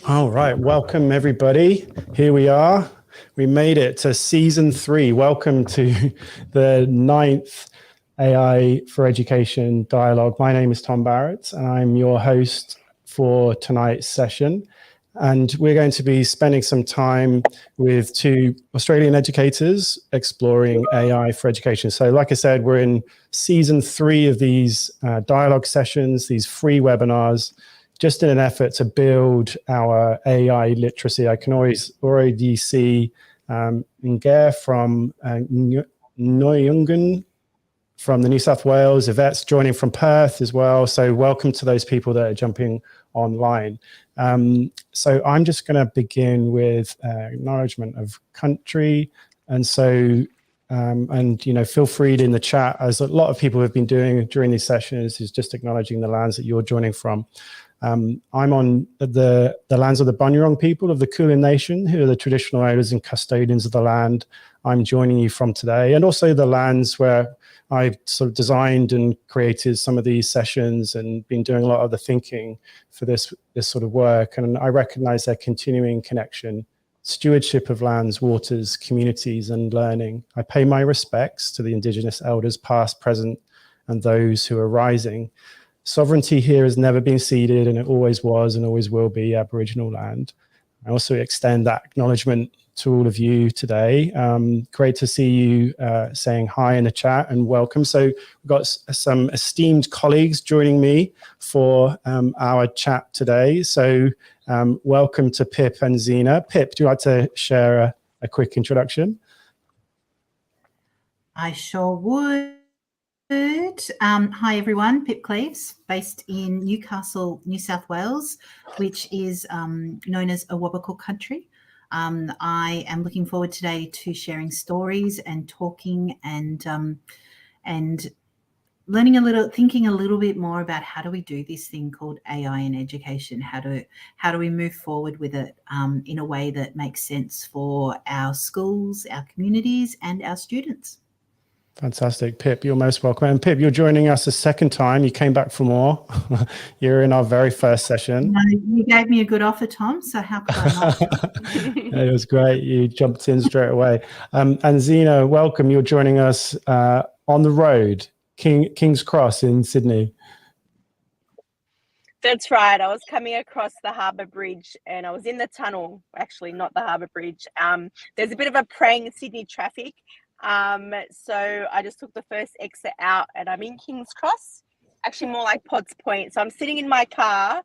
All right, welcome everybody. Here we are. We made it to season 3. Welcome to the 9th AI for Education dialogue. My name is Tom Barrett and I'm your host for tonight's session. And we're going to be spending some time with 2 Australian educators exploring AI for education. So like I said, we're in season 3 of these dialogue sessions, these free webinars, just in an effort to build our AI literacy. I can already see Nger from Ngoyungan from the New South Wales, Yvette's joining from Perth as well. So welcome to those people that are jumping online. So I'm just going to begin with acknowledgement of country. And so, feel free in the chat, as a lot of people have been doing during these sessions, is just acknowledging the lands that you're joining from. I'm on the lands of the Bunurong people of the Kulin Nation, who are the traditional owners and custodians of the land I'm joining you from today, and also the lands where I've sort of designed and created some of these sessions and been doing a lot of the thinking for this sort of work. And I recognize their continuing connection, stewardship of lands, waters, communities, and learning. I pay my respects to the Indigenous elders past, present, and those who are rising. Sovereignty here has never been ceded, and it always was and always will be Aboriginal land. I also extend that acknowledgement to all of you today. Great to see you saying hi in the chat and welcome. So we've got some esteemed colleagues joining me for our chat today. So welcome to Pip and Zena. Pip, do you like to share a quick introduction? I sure would. Hi everyone, Pip Cleaves, based in Newcastle, New South Wales, which is known as Awabakal country. I am looking forward today to sharing stories and talking and learning thinking a little bit more about how do we do this thing called AI in education? How do we move forward with it in a way that makes sense for our schools, our communities, and our students? Fantastic. Pip, you're most welcome. And Pip, you're joining us a second time. You came back for more. You're in our very first session. No, you gave me a good offer, Tom, so how could I not? It was great. You jumped in straight away. And Zena, welcome. You're joining us on the road, King's Cross in Sydney. That's right. I was coming across the Harbour Bridge and I was in the tunnel, actually not the Harbour Bridge. There's a bit of a praying Sydney traffic. So I just took the first exit out and I'm in King's Cross, actually more like Potts Point. So I'm sitting in my car,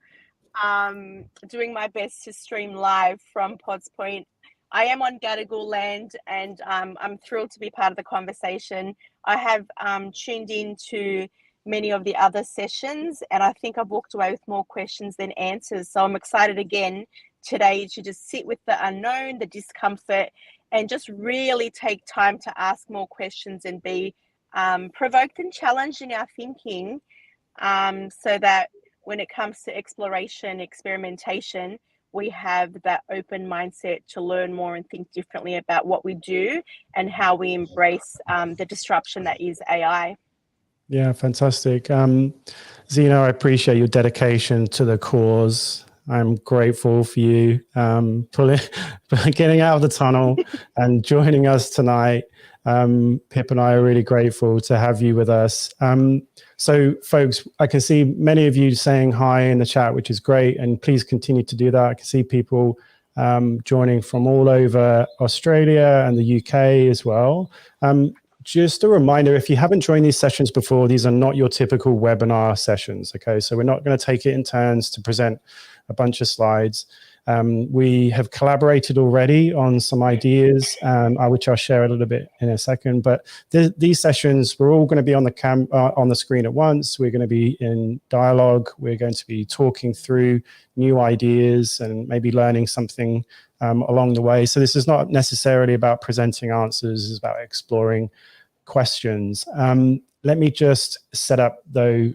doing my best to stream live from Potts Point. I am on Gadigal land and I'm thrilled to be part of the conversation. I have tuned into many of the other sessions and I think I've walked away with more questions than answers. So I'm excited again today to just sit with the unknown, the discomfort, and just really take time to ask more questions and be provoked and challenged in our thinking so that when it comes to exploration, experimentation, we have that open mindset to learn more and think differently about what we do and how we embrace the disruption that is AI. Yeah, fantastic. Zena, I appreciate your dedication to the cause. I'm grateful for you getting out of the tunnel and joining us tonight. Pip and I are really grateful to have you with us. So folks, I can see many of you saying hi in the chat, which is great. And please continue to do that. I can see people joining from all over Australia and the UK as well. Just a reminder, if you haven't joined these sessions before, these are not your typical webinar sessions, okay? So we're not going to take it in turns to present a bunch of slides. We have collaborated already on some ideas, which I'll share a little bit in a second. But these sessions, we're all going to be on the screen at once. We're going to be in dialogue. We're going to be talking through new ideas and maybe learning something along the way. So this is not necessarily about presenting answers. It's about exploring questions. Let me just set up, though,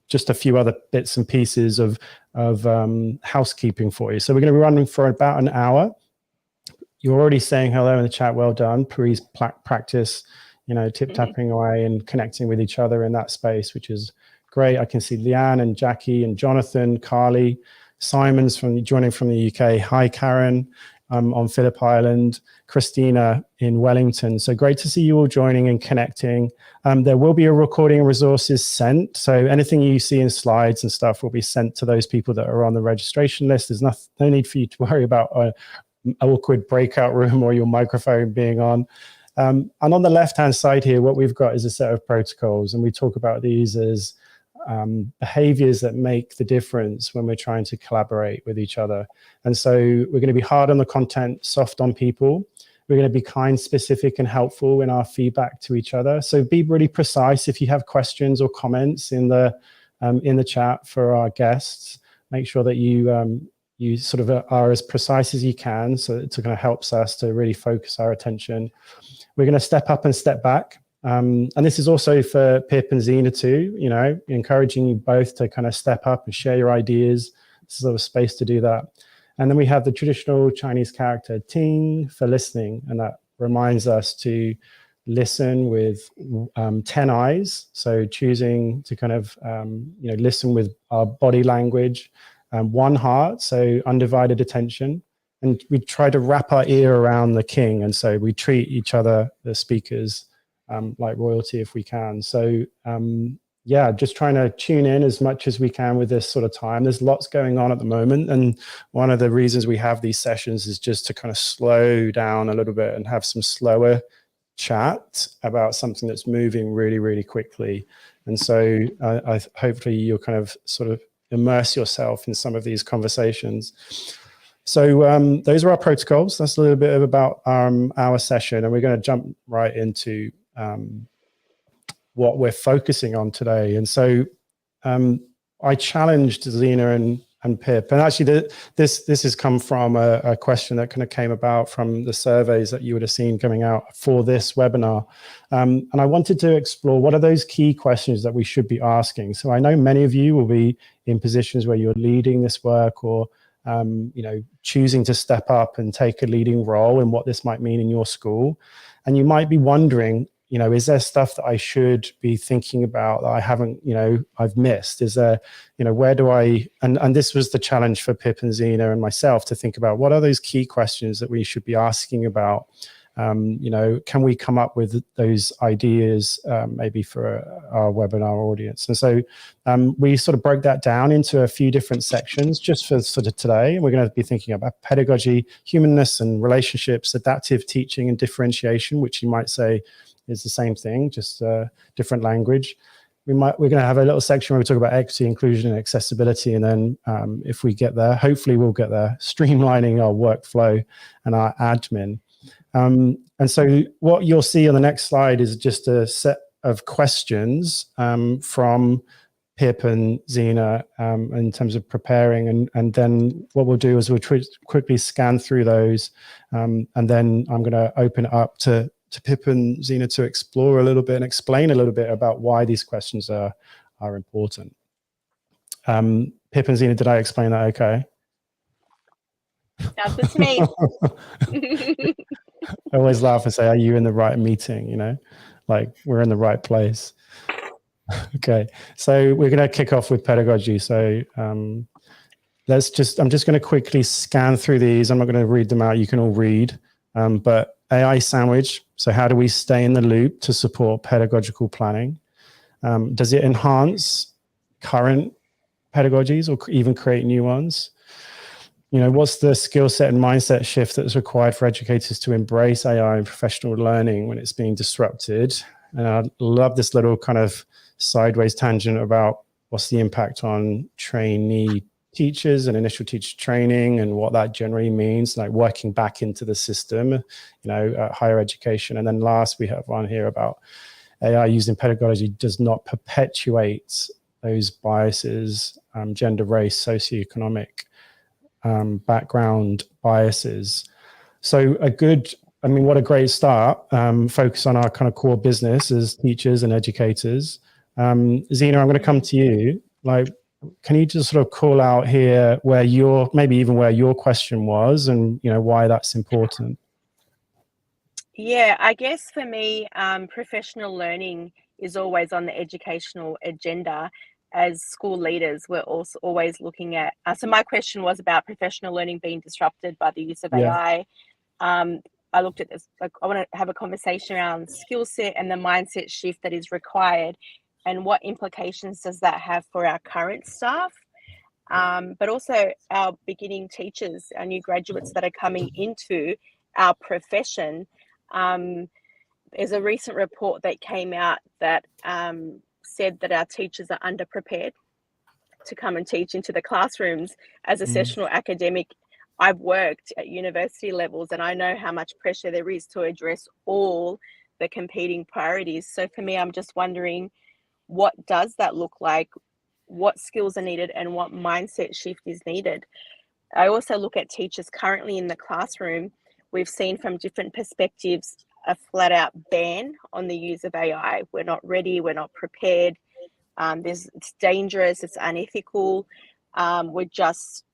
just a few other bits and pieces of housekeeping for you. So we're going to be running for about an hour. You're already saying hello in the chat. Well done. Please practice, tip-tapping away and connecting with each other in that space, which is Great. I can see Leanne and Jackie and Jonathan, Carly, Simon's joining from the UK. Hi, Karen, on Phillip Island, Christina in Wellington. So great to see you all joining and connecting. There will be a recording and resources sent. So anything you see in slides and stuff will be sent to those people that are on the registration list. There's no need for you to worry about an awkward breakout room or your microphone being on. And on the left-hand side here, what we've got is a set of protocols, and we talk about these as behaviors that make the difference when we're trying to collaborate with each other. And so we're going to be hard on the content, soft on people. We're going to be kind, specific, and helpful in our feedback to each other. So be really precise. If you have questions or comments in the chat for our guests, make sure that you sort of are as precise as you can, so it kind of helps us to really focus our attention. We're going to step up and step back. And this is also for Pip and Zena too, you know, encouraging you both to kind of step up and share your ideas. This is a space to do that. And then we have the traditional Chinese character ting for listening, and that reminds us to listen with 10 eyes. So choosing to kind of, you know, listen with our body language, one heart, so undivided attention. And we try to wrap our ear around the king. And so we treat each other, the speakers, like royalty if we can. So yeah, just trying to tune in as much as we can with this sort of time. There's lots going on at the moment. And one of the reasons we have these sessions is just to kind of slow down a little bit and have some slower chat about something that's moving really, really quickly. And so hopefully you'll kind of sort of immerse yourself in some of these conversations. So those are our protocols. That's a little bit about our session, and we're going to jump right into what we're focusing on today. And so I challenged Zena and Pip, and actually this has come from a question that kind of came about from the surveys that you would have seen coming out for this webinar. And I wanted to explore what are those key questions that we should be asking. So I know many of you will be in positions where you're leading this work, or you know, choosing to step up and take a leading role in what this might mean in your school. And you might be wondering, you know, is there stuff that I should be thinking about that I haven't, you know, I've missed? Is there, you know, where do I, and this was the challenge for Pip and Zena and myself to think about what are those key questions that we should be asking about. You know, can we come up with those ideas maybe for our webinar audience? And so we sort of broke that down into a few different sections just for sort of today. We're going to be thinking about pedagogy, humanness and relationships, adaptive teaching and differentiation, which you might say is the same thing, just different language. We're going to have a little section where we talk about equity, inclusion, and accessibility. And then if we get there, hopefully we'll get there, streamlining our workflow and our admin. And so what you'll see on the next slide is just a set of questions from Pip and Zena in terms of preparing. And then what we'll do is we'll quickly scan through those. And then I'm going to open it up to Pip and Zena to explore a little bit and explain a little bit about why these questions are important. Pip and Zena, did I explain that okay? Sounds good to me. I always laugh and say, are you in the right meeting? You know, like we're in the right place. Okay, so we're going to kick off with pedagogy. So I'm just going to quickly scan through these. I'm not going to read them out. You can all read. But AI sandwich. So how do we stay in the loop to support pedagogical planning? Does it enhance current pedagogies or even create new ones? You know, what's the skill set and mindset shift that's required for educators to embrace AI in professional learning when it's being disrupted? And I love this little kind of sideways tangent about what's the impact on trainee teachers and initial teacher training and what that generally means, like working back into the system, you know, higher education. And then last, we have one here about AI used in pedagogy does not perpetuate those biases, gender, race, socioeconomic background biases. So what a great start. Focus on our kind of core business as teachers and educators. Zena, I'm going to come to you. Like, can you just sort of call out here where maybe even where your question was and, you know, why that's important? Yeah, I guess for me, professional learning is always on the educational agenda. as school leaders, we're also always looking at, so my question was about professional learning being disrupted by the use of AI. I looked at this, like, I want to have a conversation around skill set and the mindset shift that is required, and what implications does that have for our current staff, but also our beginning teachers, our new graduates that are coming into our profession. There's a recent report that came out that said that our teachers are underprepared to come and teach into the classrooms. As a sessional academic, I've worked at university levels, and I know how much pressure there is to address all the competing priorities. So for me, I'm just wondering, what does that look like? What skills are needed and what mindset shift is needed? I also look at teachers currently in the classroom. We've seen from different perspectives a flat out ban on the use of AI. We're not ready, we're not prepared. It's dangerous, it's unethical.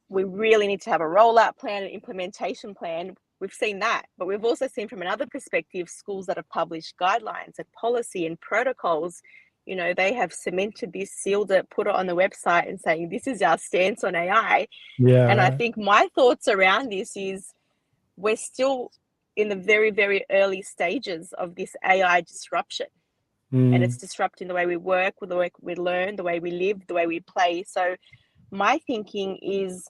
We really need to have a rollout plan, an implementation plan. We've seen that, but we've also seen from another perspective schools that have published guidelines and policy and protocols. You know, they have cemented this, sealed it, put it on the website and saying, this is our stance on AI. And I think my thoughts around this is, we're still in the very, very early stages of this AI disruption. And it's disrupting the way we work, the way we learn, the way we live, the way we play. So my thinking is,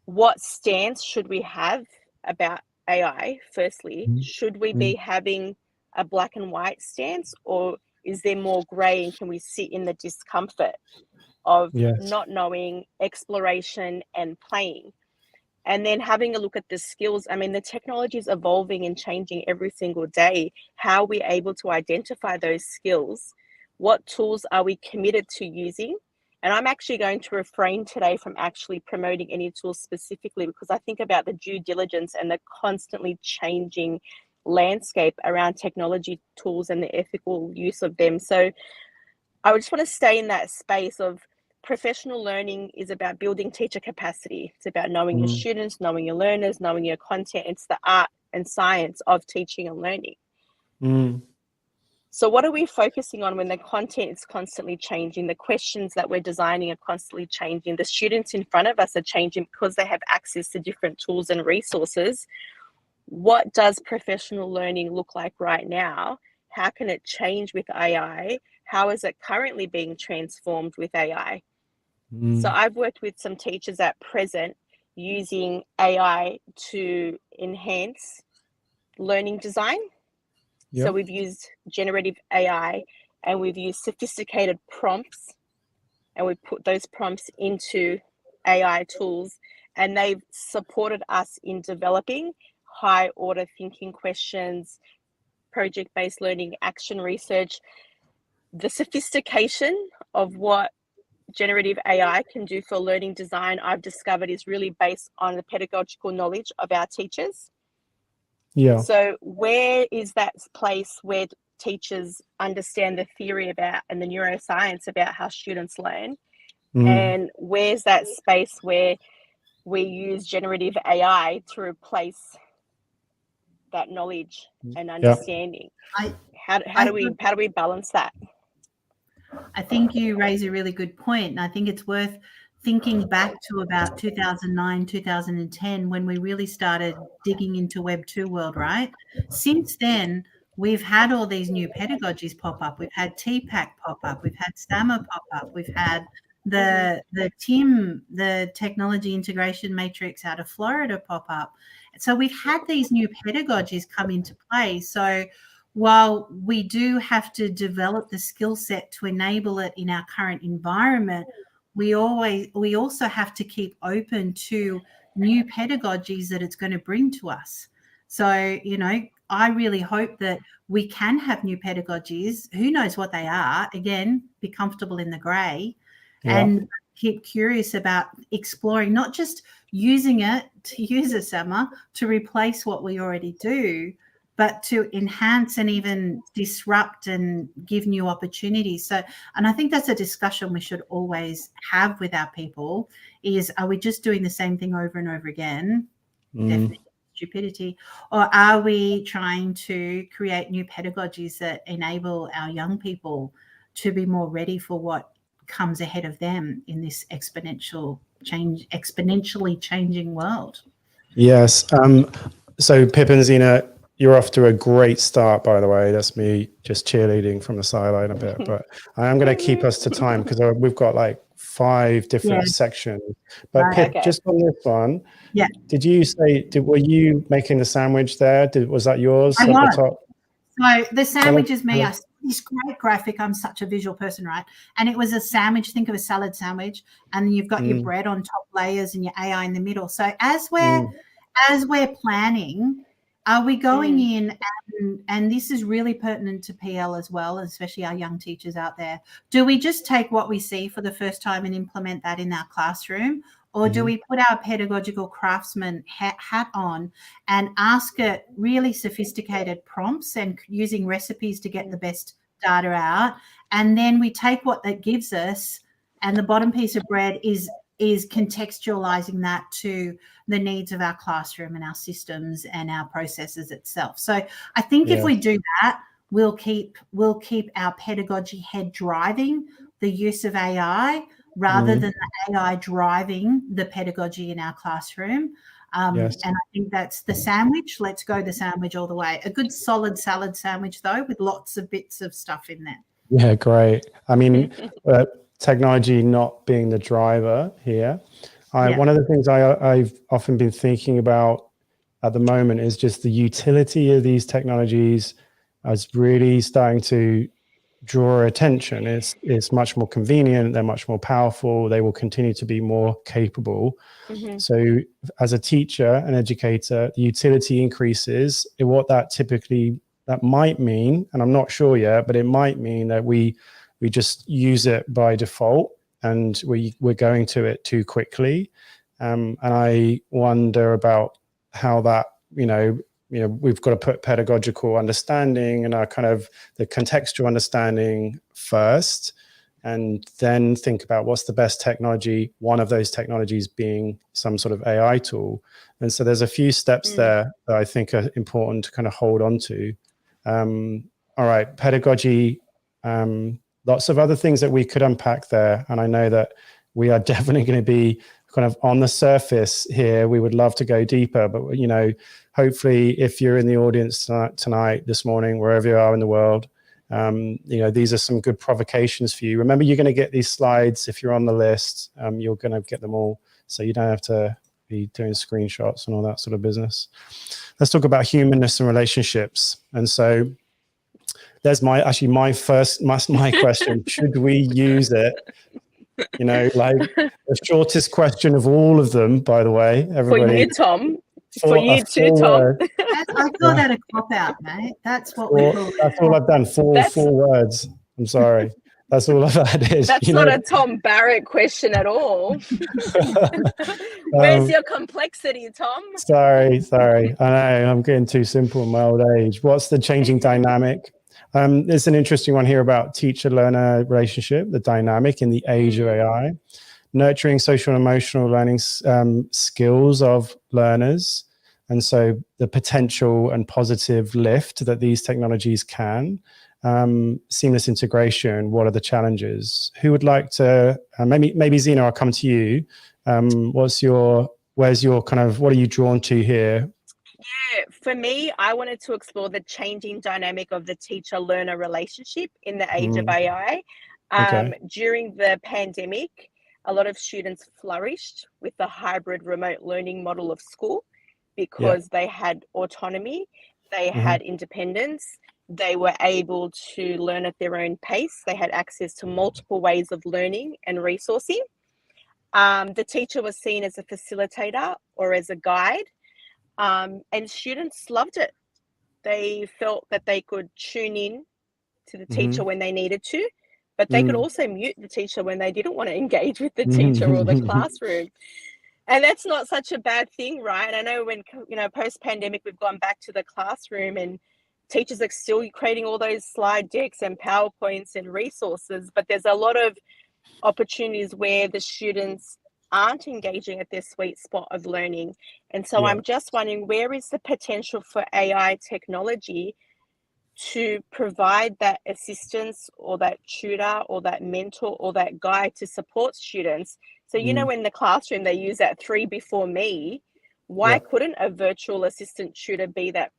what stance should we have about AI? Firstly, should we be having a black and white stance, or is there more gray, and can we sit in the discomfort of not knowing, exploration and playing? And then having a look at the skills. I mean, the technology is evolving and changing every single day. How are we able to identify those skills? What tools are we committed to using? And I'm actually going to refrain today from actually promoting any tools specifically, because I think about the due diligence and the constantly changing landscape around technology tools and the ethical use of them. So I just want to stay in that space of, professional learning is about building teacher capacity. It's about knowing your students, knowing your learners, knowing your content. It's the art and science of teaching and learning. So what are we focusing on when the content is constantly changing? The questions that we're designing are constantly changing. The students in front of us are changing because they have access to different tools and resources. What does professional learning look like right now? How can it change with AI? How is it currently being transformed with AI? So I've worked with some teachers at present using AI to enhance learning design. So we've used generative AI, and we've used sophisticated prompts, and we put those prompts into AI tools, and they've supported us in developing high order thinking questions, project-based learning, action research. The sophistication of what generative AI can do for learning design, I've discovered, is really based on the pedagogical knowledge of our teachers. So where is that place where teachers understand the theory about and the neuroscience about how students learn? And where's that space where we use generative AI to replace that knowledge and understanding? How do we balance that? I think you raise a really good point, and I think it's worth thinking back to about 2009, 2010, when we really started digging into Web 2 world, right? Since then, we've had all these new pedagogies pop up. We've had TPAC pop up. We've had STAMMA pop up. We've had the TIM, the Technology Integration Matrix out of Florida, pop up. So we've had these new pedagogies come into play. So while we do have to develop the skill set to enable it in our current environment, we also have to keep open to new pedagogies that it's going to bring to us. So, you know, I really hope that we can have new pedagogies. Who knows what they are? Again, be comfortable in the grey and keep curious about exploring, not just using it to use a SAMA to replace what we already do, but to enhance and even disrupt and give new opportunities. So, and I think that's a discussion we should always have with our people is, are we just doing the same thing over and over again? Definitely stupidity. Or are we trying to create new pedagogies that enable our young people to be more ready for what comes ahead of them in this exponentially changing world. Yes. So Pip and Zena, you're off to a great start, by the way. That's me just cheerleading from the sideline a bit, but I am going to keep us to time because we've got like 5 different sections. But Right. Pip, Okay. just on this one, Yeah. did you say, were you making the sandwich there? Was that yours I at was. the top? So the sandwich is me. I saw this great graphic. I'm such a visual person, right? And it was a sandwich. Think of a salad sandwich, and then you've got your bread on top layers and your AI in the middle. So as we're planning, are we going in and this is really pertinent to PL as well, especially our young teachers out there. Do we just take what we see for the first time and implement that in our classroom? Or do we put our pedagogical craftsman hat on and ask it really sophisticated prompts and using recipes to get the best data out? And then we take what that gives us, and the bottom piece of bread is contextualizing that to the needs of our classroom and our systems and our processes itself. So I think if we do that, we'll keep our pedagogy head driving the use of AI rather than the AI driving the pedagogy in our classroom. And I think that's the sandwich. Let's go the sandwich all the way. A good solid salad sandwich, though, with lots of bits of stuff in there. Yeah, great. I mean, technology not being the driver here. One of the things I've often been thinking about at the moment is just the utility of these technologies as really starting to draw attention. It's much more convenient, they're much more powerful, they will continue to be more capable. So as a teacher, an educator, the utility increases. What that might mean, and I'm not sure yet, but it might mean that we just use it by default and we're going to it too quickly. And I wonder about how that, we've got to put pedagogical understanding and our kind of the contextual understanding first, and then think about what's the best technology, one of those technologies being some sort of AI tool. And so there's a few steps there that I think are important to kind of hold on to. All right, pedagogy, lots of other things that we could unpack there. And I know that we are definitely going to be kind of on the surface here. We would love to go deeper, but hopefully if you're in the audience tonight, this morning, wherever you are in the world, these are some good provocations for you. Remember, you're going to get these slides. If you're on the list, you're going to get them all. So you don't have to be doing screenshots and all that sort of business. Let's talk about humanness and relationships. And so there's my question. Should we use it? Like the shortest question of all of them, by the way, everybody. For you, Tom. For you too, Tom. I call that a cop-out, mate. That's what we call it. That's all I've done, four words. I'm sorry. That's all I've added. That's not a Tom Barrett question at all. Where's your complexity, Tom? Sorry. I know, I'm getting too simple in my old age. What's the changing dynamic? There's an interesting one here about teacher-learner relationship, the dynamic in the age of AI, nurturing social and emotional learning skills of learners. And so the potential and positive lift that these technologies can, seamless integration, what are the challenges? Who would like to, maybe Zena, I'll come to you. What are you drawn to here? Yeah, for me, I wanted to explore the changing dynamic of the teacher-learner relationship in the age of AI. During the pandemic, a lot of students flourished with the hybrid remote learning model of school because they had autonomy, they had independence, they were able to learn at their own pace, they had access to multiple ways of learning and resourcing. The teacher was seen as a facilitator or as a guide. And students loved it. They felt that they could tune in to the teacher when they needed to, but they could also mute the teacher when they didn't want to engage with the teacher or the classroom. And that's not such a bad thing, right? I know when, post-pandemic, we've gone back to the classroom and teachers are still creating all those slide decks and PowerPoints and resources, but there's a lot of opportunities where the students aren't engaging at their sweet spot of learning. And so I'm just wondering, where is the potential for AI technology to provide that assistance or that tutor or that mentor or that guide to support students. So, you know, in the classroom, they use that 3 before me. Why couldn't a virtual assistant tutor be that,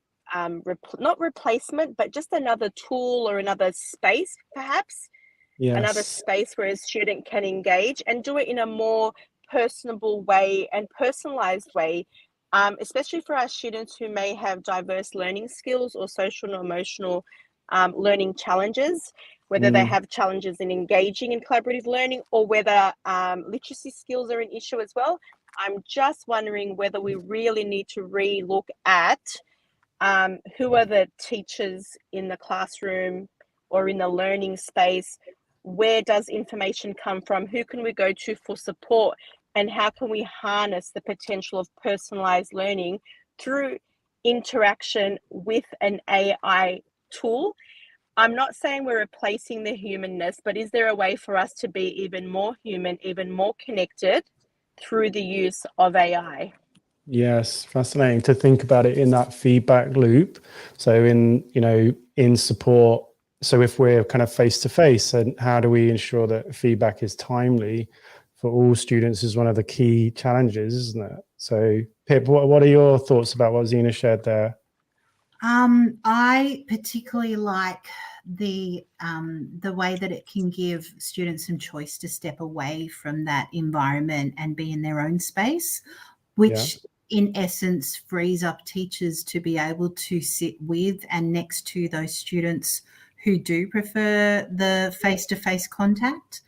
not replacement, but just another tool or another space, perhaps? Another space where a student can engage and do it in a more personable way and personalized way, especially for our students who may have diverse learning skills or social and emotional learning challenges, whether they have challenges in engaging in collaborative learning or whether literacy skills are an issue as well. I'm just wondering whether we really need to re-look at who are the teachers in the classroom or in the learning space. Where does information come from? Who can we go to for support? And how can we harness the potential of personalized learning through interaction with an AI tool? I'm not saying we're replacing the humanness, but is there a way for us to be even more human, even more connected through the use of AI? Yes, fascinating to think about it in that feedback loop. So in support, so if we're kind of face to face, and how do we ensure that feedback is timely for all students is one of the key challenges, isn't it? So Pip, what are your thoughts about what Zena shared there? I particularly like the way that it can give students some choice to step away from that environment and be in their own space, which in essence frees up teachers to be able to sit with and next to those students who do prefer the face-to-face contact.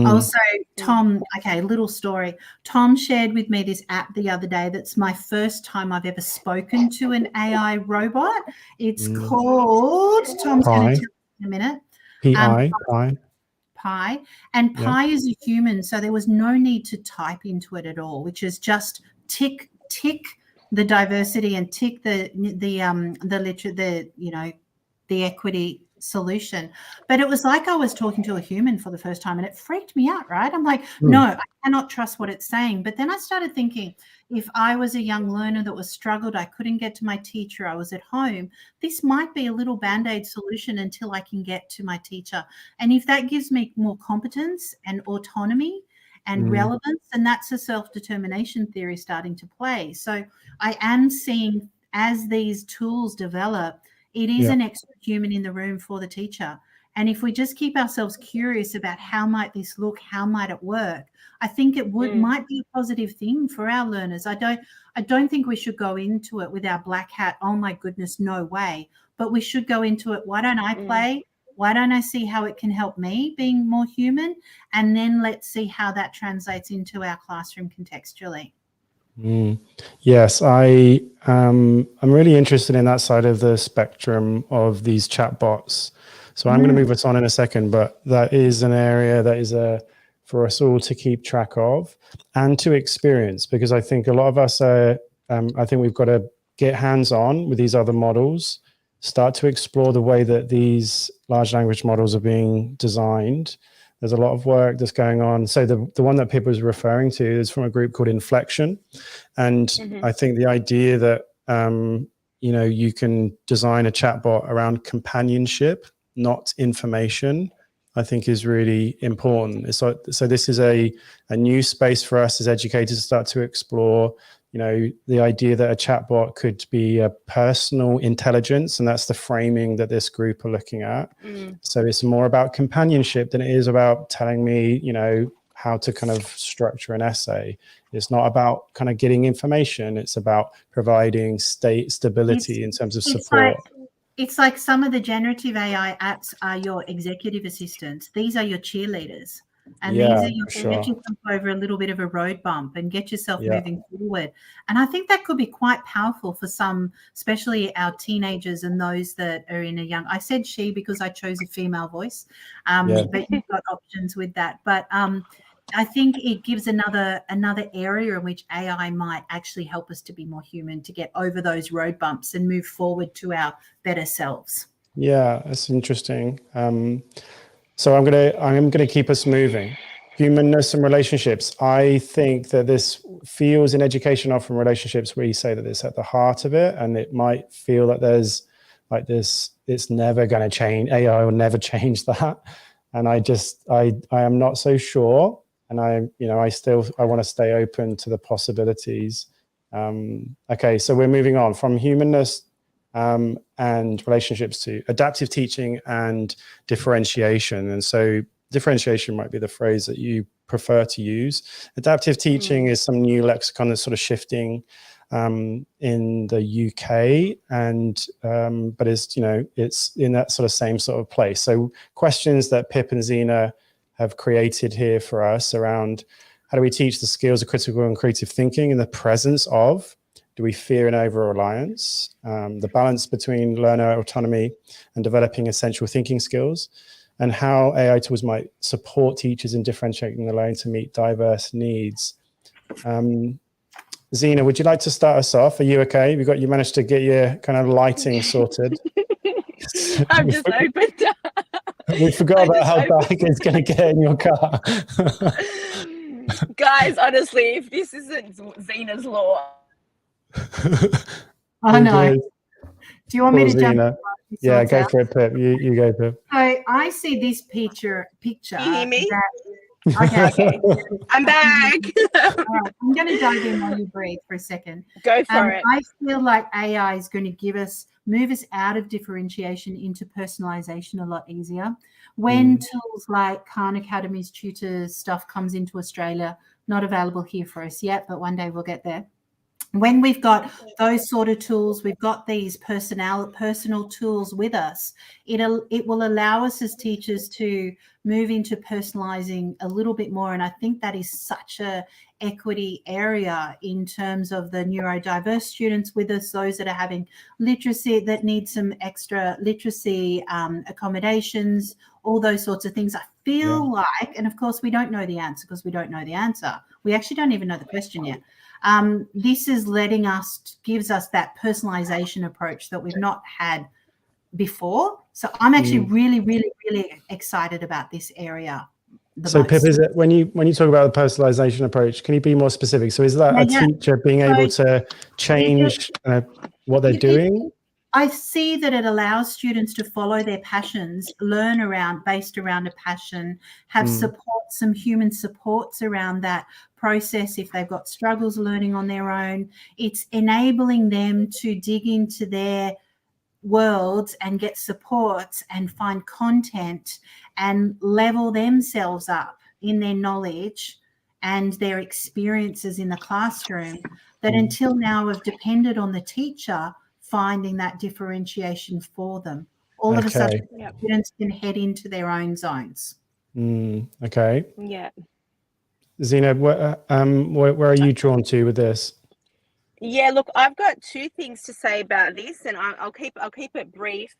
Also, Tom, okay, little story. Tom shared with me this app the other day that's my first time I've ever spoken to an AI robot. It's called, Tom's going to tell you in a minute. Pi. And Pi is a human, so there was no need to type into it at all, which is just tick the diversity and tick the equity solution. But it was like I was talking to a human for the first time, and it freaked me out, right? I'm like, no, I cannot trust what it's saying. But then I started thinking, if I was a young learner that was struggled, I couldn't get to my teacher, I was at home, this might be a little band-aid solution until I can get to my teacher. And if that gives me more competence and autonomy and relevance, and that's a self-determination theory starting to play. So I am seeing, as these tools develop, it is an extra human in the room for the teacher. And if we just keep ourselves curious about how might this look, how might it work, I think it might be a positive thing for our learners. I don't think we should go into it with our black hat, oh my goodness, no way. But we should go into it, why don't I play? Why don't I see how it can help me being more human? And then let's see how that translates into our classroom contextually. Yes, I'm really interested in that side of the spectrum of these chatbots. So I'm going to move us on in a second, but that is an area that is for us all to keep track of and to experience, because I think a lot of us I think we've got to get hands-on with these other models, start to explore the way that these large language models are being designed. There's a lot of work that's going on. So the one that Pip was referring to is from a group called Inflection. And I think the idea that, you can design a chatbot around companionship, not information, I think is really important. So this is a new space for us as educators to start to explore, the idea that a chatbot could be a personal intelligence, and that's the framing that this group are looking at. So it's more about companionship than it is about telling me, how to kind of structure an essay. It's not about kind of getting information. It's about providing stability in terms of support. It's like some of the generative AI apps are your executive assistants. These are your cheerleaders. And these are your get yourself over a little bit of a road bump and get yourself moving forward. And I think that could be quite powerful for some, especially our teenagers and those that are in a young, I said she because I chose a female voice, but you've got options with that. But I think it gives another area in which AI might actually help us to be more human, to get over those road bumps and move forward to our better selves. Yeah, that's interesting. So I'm gonna keep us moving. Humanness and relationships. I think that this feels in education, often relationships, where you say that it's at the heart of it, and it might feel that there's like this it's never going to change. AI will never change that. And I am not so sure. And I want to stay open to the possibilities. Okay, so we're moving on from humanness and relationships to adaptive teaching and differentiation. And so differentiation might be the phrase that you prefer to use. Adaptive teaching is some new lexicon that's sort of shifting in the UK, and but it's in that sort of same sort of place. So questions that Pip and Zena have created here for us around how do we teach the skills of critical and creative thinking in the presence of, do we fear and over-reliance, the balance between learner autonomy and developing essential thinking skills, and how AI tools might support teachers in differentiating the learning to meet diverse needs. Zena, would you like to start us off? Are you okay? You managed to get your kind of lighting sorted. I'm just opened up. We forgot about how dark it's going to get in your car. Guys, honestly, if this isn't Zena's law. I know. Do you want me to jump in? Yeah, go for it, Pip. You go, Pip. So I see this picture. You hear me? Okay. I'm back. All right, I'm going to dive in while you breathe for a second. Go for it. I feel like AI is going to move us out of differentiation into personalization a lot easier. When tools like Khan Academy's tutors stuff comes into Australia, not available here for us yet, but one day we'll get there. When we've got those sort of tools, we've got these personal tools with us, it will allow us as teachers to move into personalizing a little bit more. And I think that is such a equity area in terms of the neurodiverse students with us, those that are having literacy, that need some extra literacy accommodations, all those sorts of things. I feel like, and of course we don't know the answer because we don't know the answer. We actually don't even know the question yet. This is gives us that personalization approach that we've not had before. So I'm actually really, really, really excited about this area. So Pip, is it when you talk about the personalization approach, can you be more specific? So is that a teacher being able to change what they're doing? I see that it allows students to follow their passions, learn based around a passion, have some human supports around that process if they've got struggles learning on their own. It's enabling them to dig into their worlds and get supports and find content and level themselves up in their knowledge and their experiences in the classroom that until now have depended on the teacher finding that differentiation for them. All of a sudden, students can head into their own zones. Okay. Yeah. Zena, where are you drawn to with this? Yeah, look, I've got two things to say about this, and I'll keep it brief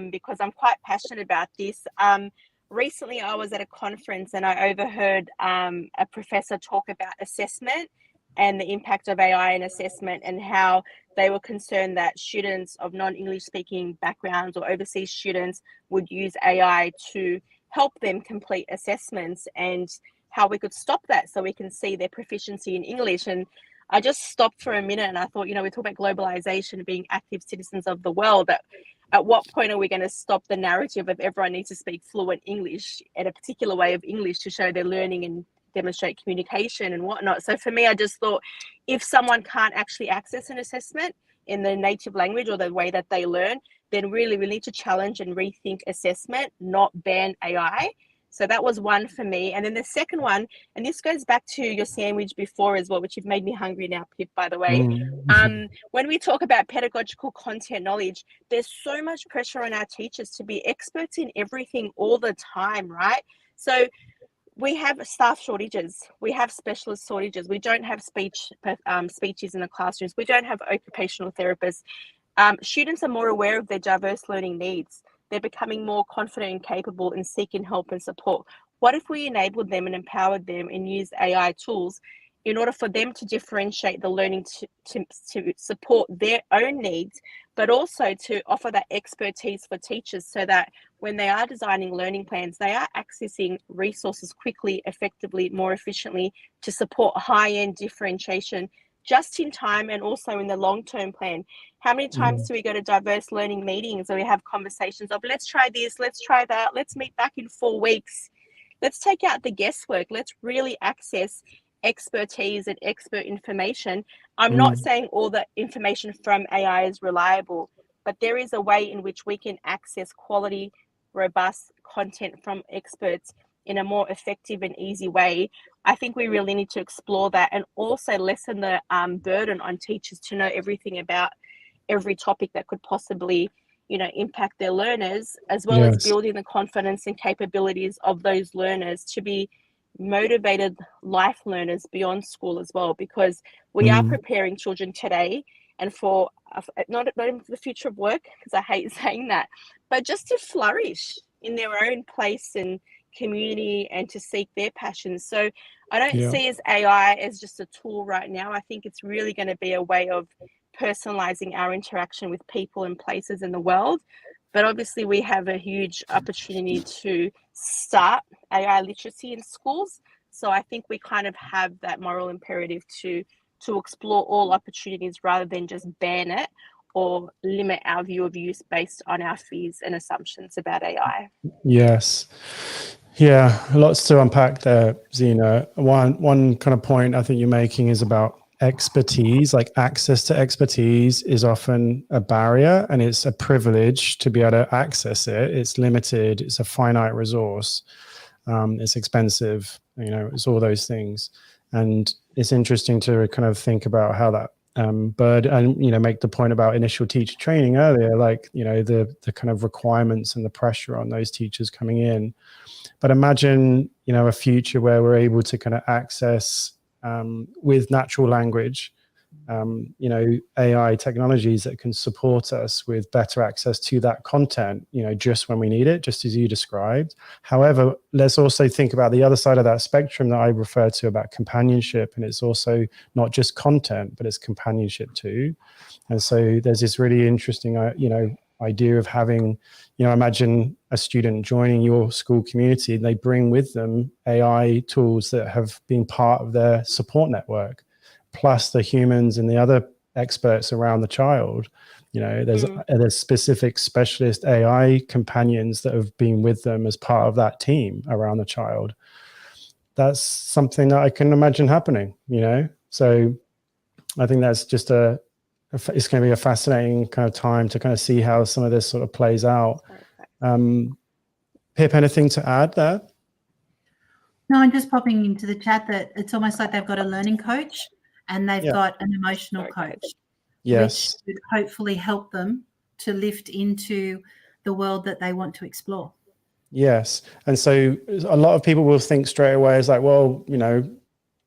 because I'm quite passionate about this. Recently, I was at a conference and I overheard a professor talk about assessment and the impact of AI in assessment, and how they were concerned that students of non-English speaking backgrounds or overseas students would use AI to help them complete assessments, and how we could stop that so we can see their proficiency in English. And I just stopped for a minute and I thought, we talk about globalization, being active citizens of the world. At what point are we going to stop the narrative of everyone needs to speak fluent English and a particular way of English to show their learning and demonstrate communication and whatnot? So for me, I just thought, if someone can't actually access an assessment in their native language or the way that they learn, then really we need to challenge and rethink assessment, not ban AI. So that was one for me. And then the second one, and this goes back to your sandwich before as well, which you've made me hungry now, Pip, by the way. When we talk about pedagogical content knowledge, there's so much pressure on our teachers to be experts in everything all the time, right? So we have staff shortages. We have specialist shortages. We don't have speeches in the classrooms. We don't have occupational therapists. Students are more aware of their diverse learning needs. They're becoming more confident and capable in seeking help and support. What if we enabled them and empowered them and used AI tools in order for them to differentiate the learning to support their own needs, but also to offer that expertise for teachers so that when they are designing learning plans, they are accessing resources quickly, effectively, more efficiently to support high-end differentiation just in time and also in the long-term plan. How many times do we go to diverse learning meetings and we have conversations of, let's try this, let's try that, let's meet back in 4 weeks. Let's take out the guesswork. Let's really access expertise and expert information. I'm not saying all the information from AI is reliable, but there is a way in which we can access quality, robust content from experts in a more effective and easy way. I think we really need to explore that, and also lessen the burden on teachers to know everything about every topic that could possibly, impact their learners, as well as building the confidence and capabilities of those learners to be motivated life learners beyond school as well, because we are preparing children today and for not even for the future of work, because I hate saying that, but just to flourish in their own place and community and to seek their passions. So I don't see as AI as just a tool right now. I think it's really going to be a way of personalizing our interaction with people and places in the world. But obviously we have a huge opportunity to start AI literacy in schools. So I think we kind of have that moral imperative to explore all opportunities rather than just ban it or limit our view of use based on our fears and assumptions about AI. Yes. Yeah, lots to unpack there, Zena. One kind of point I think you're making is about expertise. Like, access to expertise is often a barrier, and it's a privilege to be able to access it. It's limited, it's a finite resource, it's expensive, it's all those things. And it's interesting to kind of think about how that make the point about initial teacher training earlier, like, the kind of requirements and the pressure on those teachers coming in. But imagine, a future where we're able to kind of access with natural language, AI technologies that can support us with better access to that content, just when we need it, just as you described. However, let's also think about the other side of that spectrum that I refer to about companionship. And it's also not just content, but it's companionship too. And so there's this really interesting, idea of having, imagine a student joining your school community, and they bring with them AI tools that have been part of their support network, plus the humans and the other experts around the child. There's specific specialist AI companions that have been with them as part of that team around the child. That's something that I can imagine happening, So I think that's just it's going to be a fascinating kind of time to kind of see how some of this sort of plays out. Pip, anything to add there? No, I'm just popping into the chat that it's almost like they've got a learning coach and they've got an emotional coach, which would hopefully help them to lift into the world that they want to explore. Yes. And so a lot of people will think straight away, it's like, well,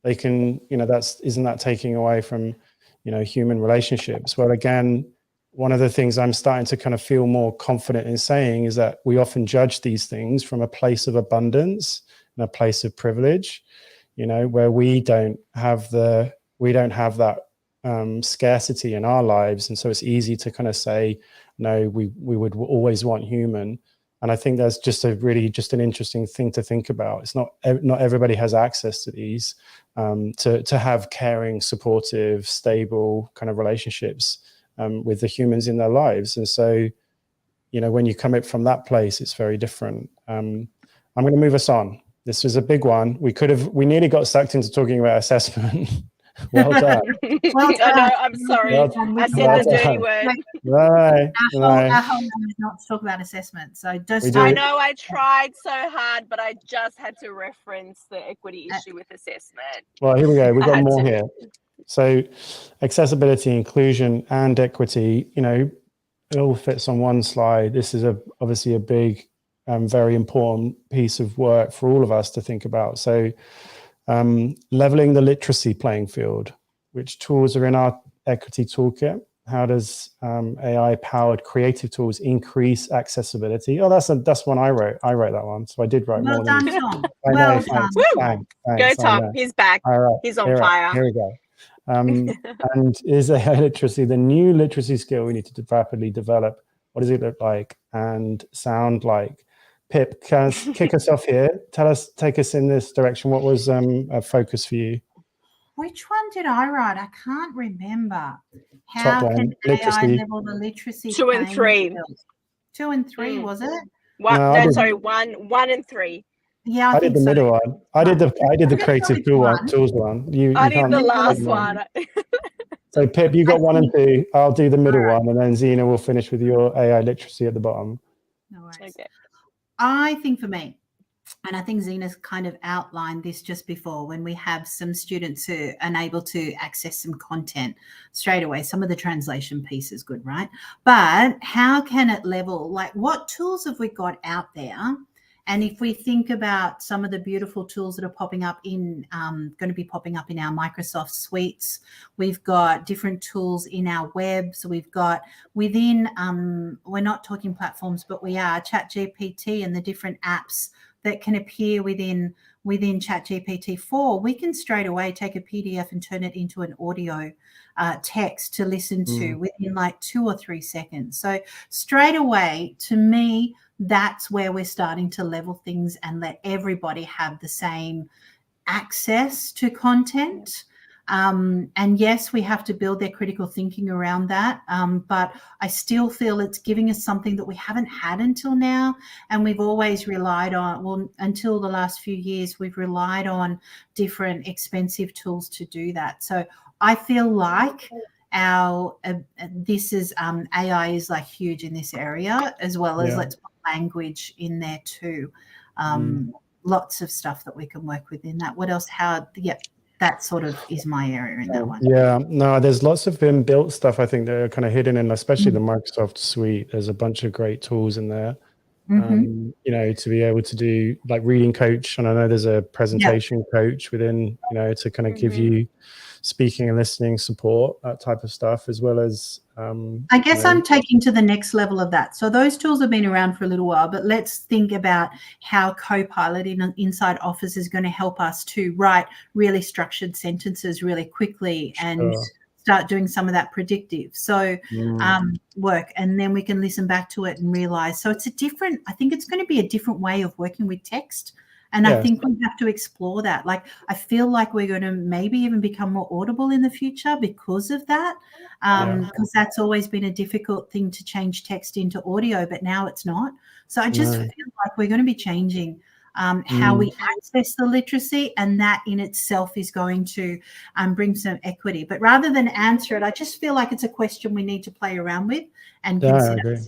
they can, isn't that taking away from, human relationships? Well, again, one of the things I'm starting to kind of feel more confident in saying is that we often judge these things from a place of abundance and a place of privilege, where we don't have that scarcity in our lives. And so it's easy to kind of say, no, we would always want human. And I think that's just an interesting thing to think about. It's not everybody has access to these, to have caring, supportive, stable kind of relationships with the humans in their lives. And so, when you come up from that place, it's very different. I'm going to move us on. This was a big one. We nearly got sucked into talking about assessment. Well done. Well done. No, I'm sorry. I said the dirty word. Right. Our whole aim is not to talk about assessment. So I know I tried so hard, but I just had to reference the equity issue with assessment. Well, here we go. We've got more here. So accessibility, inclusion, and equity, it all fits on one slide. This is obviously a big, very important piece of work for all of us to think about. So leveling the literacy playing field, which tools are in our equity toolkit? How does AI-powered creative tools increase accessibility? Oh, that's one I wrote. I wrote that one, so I did write more than you. Tom. Well done. Thanks. Go, Tom. He's back. All right. He's on fire. Here we go. And is AI literacy the new literacy skill we need to rapidly develop? What does it look like and sound like? Pip, kick us off here. Take us in this direction. What was a focus for you? which one did I write? I can't remember. Top How one, can AI literacy. level the literacy? 2 and 3. skills? 2 and 3, was it? One and 3. Yeah, I I did think the so. middle one. I did the creative tools one. I did the can't last take one. So Pip, you got 1 and 2. I'll do the middle one, and then Zena will finish with your AI literacy at the bottom. No worries. Okay. I think for me, and I think Zena's kind of outlined this just before, when we have some students who are unable to access some content straight away, some of the translation piece is good, right? But how can it level, like what tools have we got out there? And if we think about some of the beautiful tools that are popping up in, going to be popping up in our Microsoft suites, we've got different tools in our web. So we've got within, we're not talking platforms, but we are ChatGPT and the different apps that can appear within ChatGPT-4. We can straight away take a PDF and turn it into an audio text to listen to within like 2 or 3 seconds. So straight away, to me, that's where we're starting to level things and let everybody have the same access to content. And yes, we have to build their critical thinking around that. But I still feel it's giving us something that we haven't had until now. And we've always relied on, well, until the last few years, we've relied on different expensive tools to do that. So I feel like our this is AI is like huge in this area, as well as let's put language in there too. Lots of stuff that we can work with in that. What else? How? Yeah, that sort of is my area in that one. Yeah, no, there's lots of inbuilt stuff I think that are kind of hidden in, especially the Microsoft suite. There's a bunch of great tools in there. You know, to be able to do like reading coach, and I know there's a presentation coach within, you know, to kind of give you speaking and listening support, that type of stuff, as well as I guess I'm taking to the next level of that. So those tools have been around for a little while, but let's think about how Copilot inside Office is going to help us to write really structured sentences really quickly and start doing some of that predictive work, and then we can listen back to it and realize. So it's I think it's going to be a different way of working with text. And I think we have to explore that. Like, I feel like we're going to maybe even become more audible in the future because of that, because that's always been a difficult thing to change text into audio, but now it's not. So I just feel like we're going to be changing how we access the literacy, and that in itself is going to bring some equity. But rather than answer it, I just feel like it's a question we need to play around with and consider.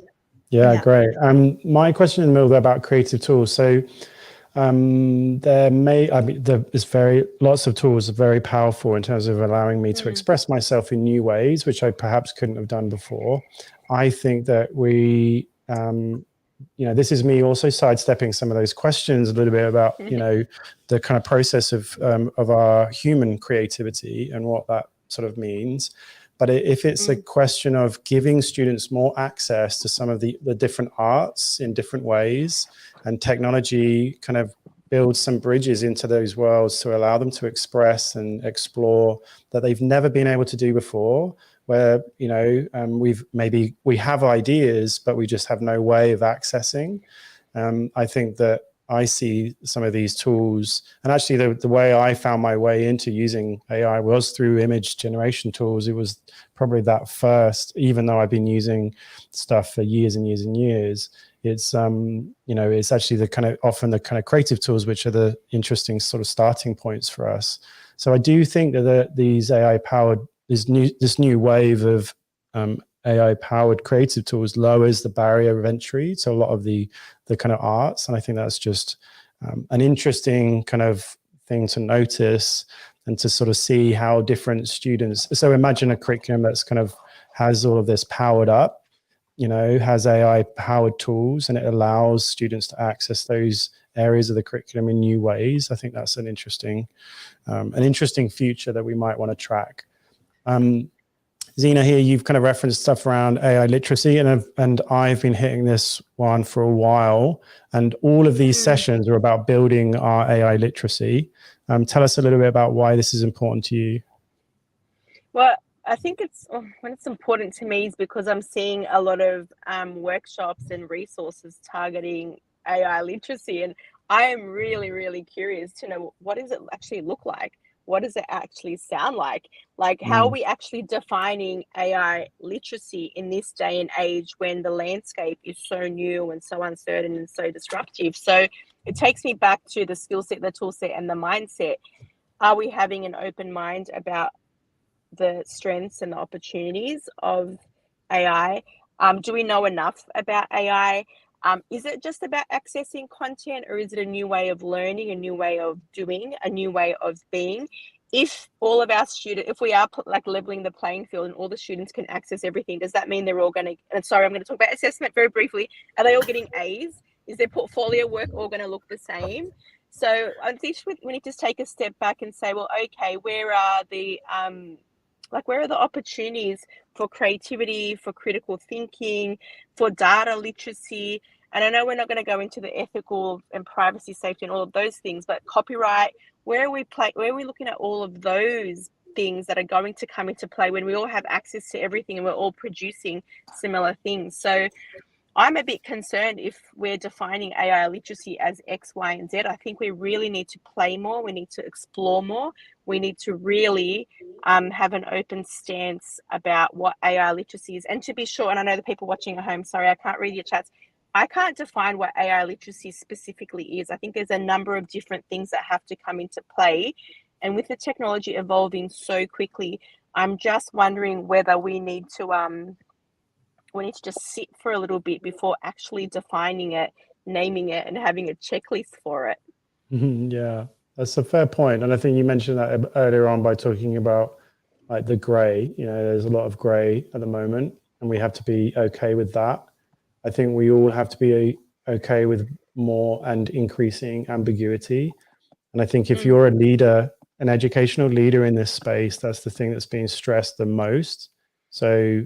Yeah, great. My question in the middle about creative tools. So there's lots of tools are very powerful in terms of allowing me to express myself in new ways, which I perhaps couldn't have done before. I think that we, you know, this is me also sidestepping some of those questions a little bit about, you know, the kind of process of our human creativity and what that sort of means. But if it's a question of giving students more access to some of the different arts in different ways, and technology kind of builds some bridges into those worlds to allow them to express and explore that they've never been able to do before, where, you know, we have ideas, but we just have no way of accessing. I think that I see some of these tools, and actually the way I found my way into using AI was through image generation tools. It was probably that first, even though I've been using stuff for years and years and years. It's you know, it's actually often the kind of creative tools which are the interesting sort of starting points for us. So I do think that these AI powered, this new wave of AI powered creative tools lowers the barrier of entry to a lot of the kind of arts, and I think that's just an interesting kind of thing to notice and to sort of see how different students. So imagine a curriculum that's kind of has all of this powered up, you know, has AI powered tools, and it allows students to access those areas of the curriculum in new ways. I think that's an interesting future that we might want to track. Zena, here you've kind of referenced stuff around AI literacy, and I've been hitting this one for a while, and all of these sessions are about building our AI literacy. Tell us a little bit about why this is important to you. Well, I think when it's important to me is because I'm seeing a lot of workshops and resources targeting AI literacy, and I am really, really curious to know, what does it actually look like? what does it actually sound like? Like, how are we actually defining AI literacy in this day and age when the landscape is so new and so uncertain and so disruptive? So it takes me back to the skill set, the tool set, and the mindset. Are we having an open mind about the strengths and the opportunities of AI? Do we know enough about AI? Is it just about accessing content, or is it a new way of learning, a new way of doing, a new way of being? If all of our students, if we are like leveling the playing field and all the students can access everything, does that mean they're all going to, and sorry, I'm going to talk about assessment very briefly. Are they all getting A's? Is their portfolio work all going to look the same? So I think we need to take a step back and say, well, okay, where are the opportunities for creativity, for critical thinking, for data literacy? And I know we're not going to go into the ethical and privacy, safety, and all of those things, but copyright, where are we looking at all of those things that are going to come into play when we all have access to everything and we're all producing similar things? So I'm a bit concerned if we're defining AI literacy as X, Y, and Z. I think we really need to play more. We need to explore more. We need to really have an open stance about what AI literacy is. And to be sure, and I know the people watching at home, sorry, I can't read your chats. I can't define what AI literacy specifically is. I think there's a number of different things that have to come into play. And with the technology evolving so quickly, I'm just wondering whether we need to just sit for a little bit before actually defining it, naming it, and having a checklist for it. Yeah, that's a fair point. And I think you mentioned that earlier on by talking about like the gray. There's a lot of gray at the moment, and we have to be okay with that. I think we all have to be okay with more and increasing ambiguity. And I think if you're a leader, an educational leader in this space, that's the thing that's being stressed the most. So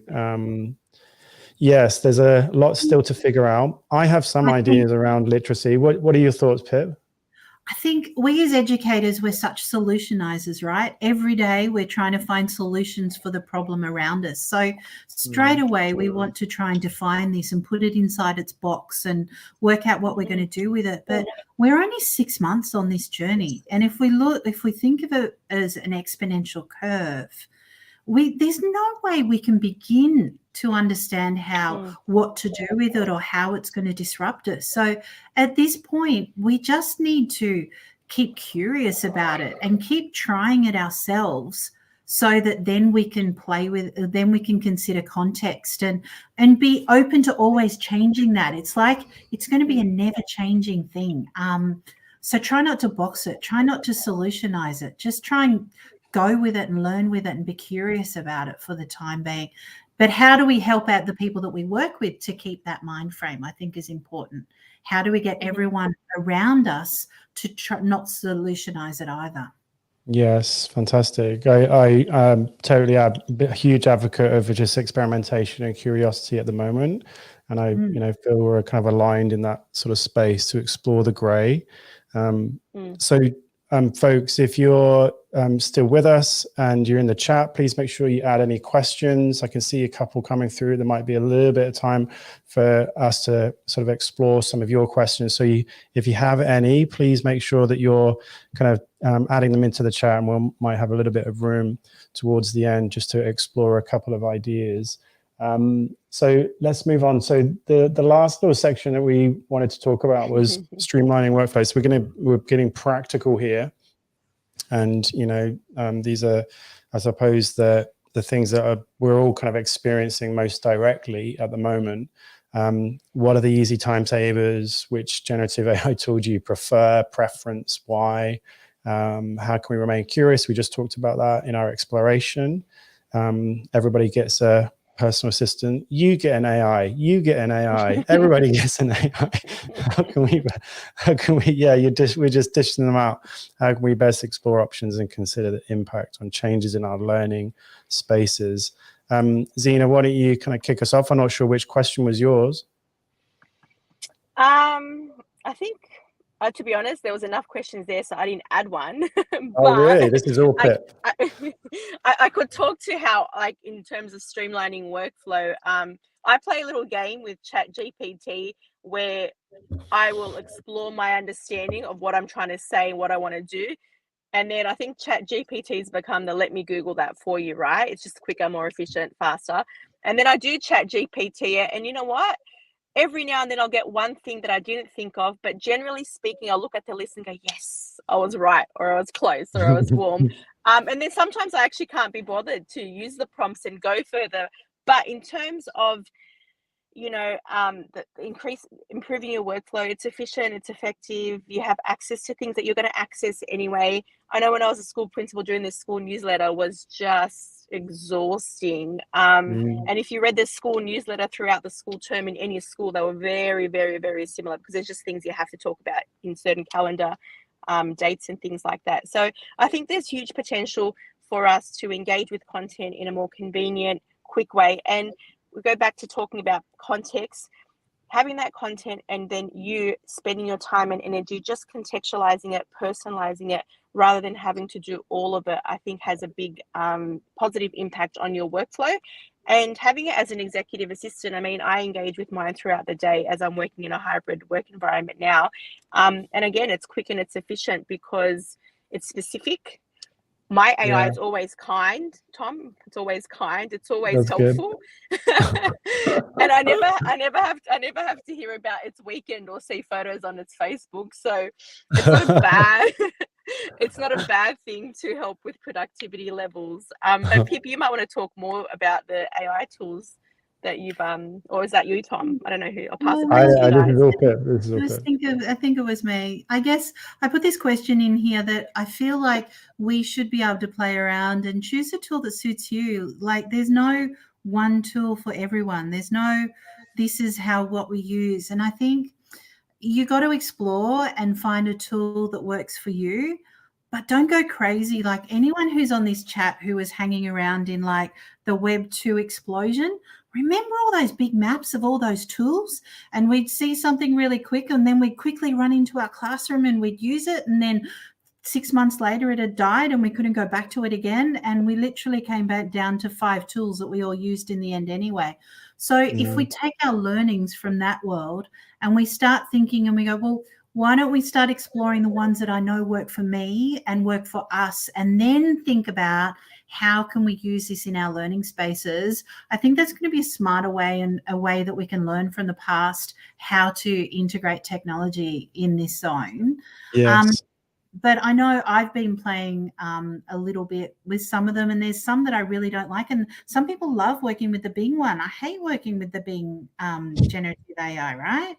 yes, there's a lot still to figure out. I have some ideas around literacy. What are your thoughts, Pip? I think we as educators, we're such solutionizers, right? Every day we're trying to find solutions for the problem around us. So straight away we want to try and define this and put it inside its box and work out what we're going to do with it. But we're only 6 months on this journey. And if we think of it as an exponential curve, there's no way we can begin to understand what to do with it or how it's going to disrupt us. So at this point, we just need to keep curious about it and keep trying it ourselves, so that then we can then we can consider context and be open to always changing that. It's like it's going to be a never changing thing. So try not to box it, try not to solutionize it, just try and go with it and learn with it and be curious about it for the time being. But how do we help out the people that we work with to keep that mind frame, I think, is important. How do we get everyone around us to not solutionize it either? Yes, fantastic. I totally am a huge advocate of just experimentation and curiosity at the moment. And I feel we're kind of aligned in that sort of space to explore the gray. So folks, if you're still with us and you're in the chat, please make sure you add any questions. I can see a couple coming through. There might be a little bit of time for us to sort of explore some of your questions. So if you have any, please make sure that you're kind of adding them into the chat, and we might have a little bit of room towards the end just to explore a couple of ideas. So let's move on. So the last little section that we wanted to talk about was streamlining workflows. We're getting practical here, and these are, I suppose, the things that we're all kind of experiencing most directly at the moment. What are the easy time savers? Which generative AI tool do you prefer? Preference? Why? How can we remain curious? We just talked about that in our exploration. Everybody gets a personal assistant. You get an AI. You get an AI. Everybody gets an AI. How can we? Yeah, we're just dishing them out. How can we best explore options and consider the impact on changes in our learning spaces? Zena, why don't you kind of kick us off? I'm not sure which question was yours. I think, to be honest, there was enough questions there, so I didn't add one. Oh, really? This is all Pip. I could talk to how, like, in terms of streamlining workflow, I play a little game with ChatGPT where I will explore my understanding of what I'm trying to say and what I want to do. And then I think ChatGPT has become the let me Google that for you, right? It's just quicker, more efficient, faster. And then I do ChatGPT it, and you know what? Every now and then I'll get one thing that I didn't think of, but generally speaking, I'll look at the list and go, yes, I was right, or I was close, or I was warm. And then sometimes I actually can't be bothered to use the prompts and go further. But in terms of, you know, improving your workflow, it's efficient, it's effective, you have access to things that you're going to access anyway. I know when I was a school principal, doing this school newsletter was just exhausting. And if you read the school newsletter throughout the school term in any school, they were very, very, very similar, because there's just things you have to talk about in certain calendar dates and things like that. So I think there's huge potential for us to engage with content in a more convenient, quick way. And we go back to talking about context, having that content, and then you spending your time and energy just contextualizing it, personalizing it, rather than having to do all of it, I think has a big positive impact on your workflow. And having it as an executive assistant, I mean, I engage with mine throughout the day as I'm working in a hybrid work environment now. And again, it's quick and it's efficient because it's specific. My AI is always kind, Tom. It's always kind. It's always helpful. And I never have to hear about its weekend or see photos on its Facebook. So it's not a bad it's not a bad thing to help with productivity levels. But Pip, you might want to talk more about the AI tools that you've or is that you, Tom? I don't know who. I'll pass it back to you guys. I think it was me. I guess I put this question in here that I feel like we should be able to play around and choose a tool that suits you. Like, there's no one tool for everyone. There's no this is what we use. And I think you got to explore and find a tool that works for you. But don't go crazy. Like, anyone who's on this chat who was hanging around in like the Web 2 explosion, remember all those big maps of all those tools? And we'd see something really quick, and then we'd quickly run into our classroom and we'd use it. And then 6 months later it had died and we couldn't go back to it again. And we literally came back down to 5 tools that we all used in the end anyway. So if we take our learnings from that world and we start thinking and we go, well, why don't we start exploring the ones that I know work for me and work for us, and then think about how can we use this in our learning spaces? I think that's going to be a smarter way, and a way that we can learn from the past how to integrate technology in this zone. Yes. But I know I've been playing a little bit with some of them, and there's some that I really don't like. And some people love working with the Bing one. I hate working with the Bing generative AI, right?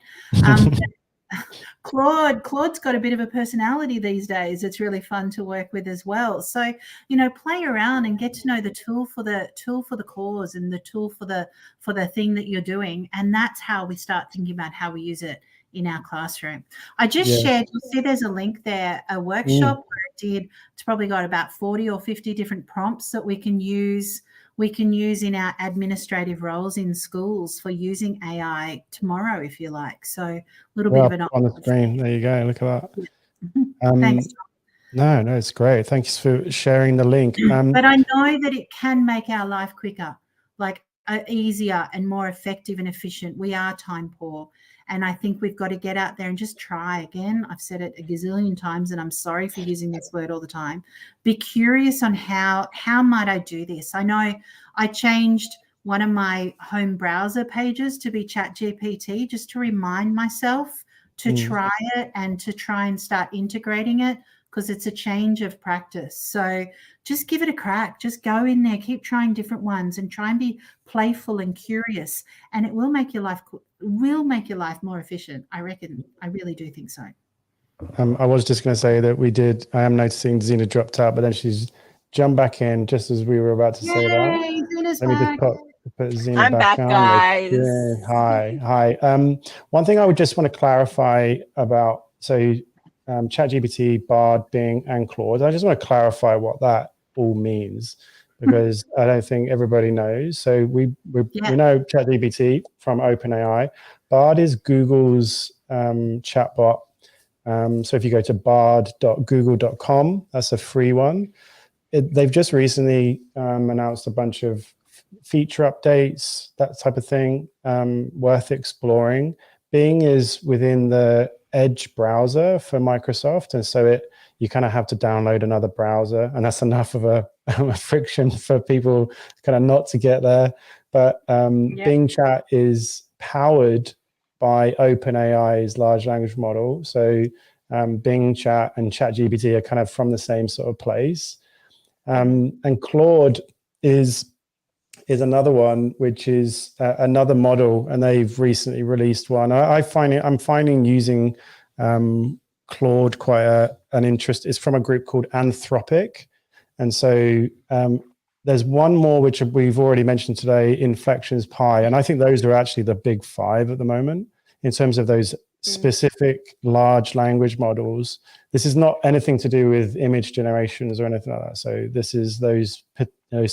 Claude's got a bit of a personality these days. It's really fun to work with as well. So, you know, play around and get to know the tool for the cause and the tool for the thing that you're doing. And that's how we start thinking about how we use it in our classroom. I just shared, you'll see there's a link there, a workshop where I did. It's probably got about 40 or 50 different prompts that we can use in our administrative roles in schools for using AI tomorrow, if you like. So a little bit of an on the screen. There you go. Look at that. Thanks. No, it's great. Thanks for sharing the link. But I know that it can make our life quicker, like easier and more effective and efficient. We are time poor. And I think we've got to get out there and just try again. I've said it a gazillion times, and I'm sorry for using this word all the time. Be curious on how might I do this? I know I changed one of my home browser pages to be ChatGPT just to remind myself to try it and to try and start integrating it, because it's a change of practice. So just give it a crack. Just go in there, keep trying different ones, and try and be playful and curious, and it will make your life more efficient. I reckon. I really do think so. I was just going to say that I am noticing Zena dropped out, but then she's jumped back in just as we were about to say that. Zena's Let me back. just put Zena I'm back, on. guys. Yeah, hi. One thing I would just want to clarify about, ChatGPT, Bard, Bing, and Claude. I just want to clarify what that all means, because I don't think everybody knows. So we know ChatGPT from OpenAI. Bard is Google's chatbot. So if you go to bard.google.com, that's a free one. They've just recently announced a bunch of feature updates, that type of thing, worth exploring. Bing is within the Edge browser for Microsoft, and so you kind of have to download another browser, and that's enough of a friction for people kind of not to get there. But Bing Chat is powered by OpenAI's large language model. So Bing Chat and ChatGPT are kind of from the same sort of place. And Claude is another one, which is another model, and they've recently released one. I'm finding using Claude quite an interest. It's from a group called Anthropic. And so there's one more, which we've already mentioned today, Inflections Pi. And I think those are actually the big five at the moment in terms of those specific large language models. This is not anything to do with image generations or anything like that. So this is those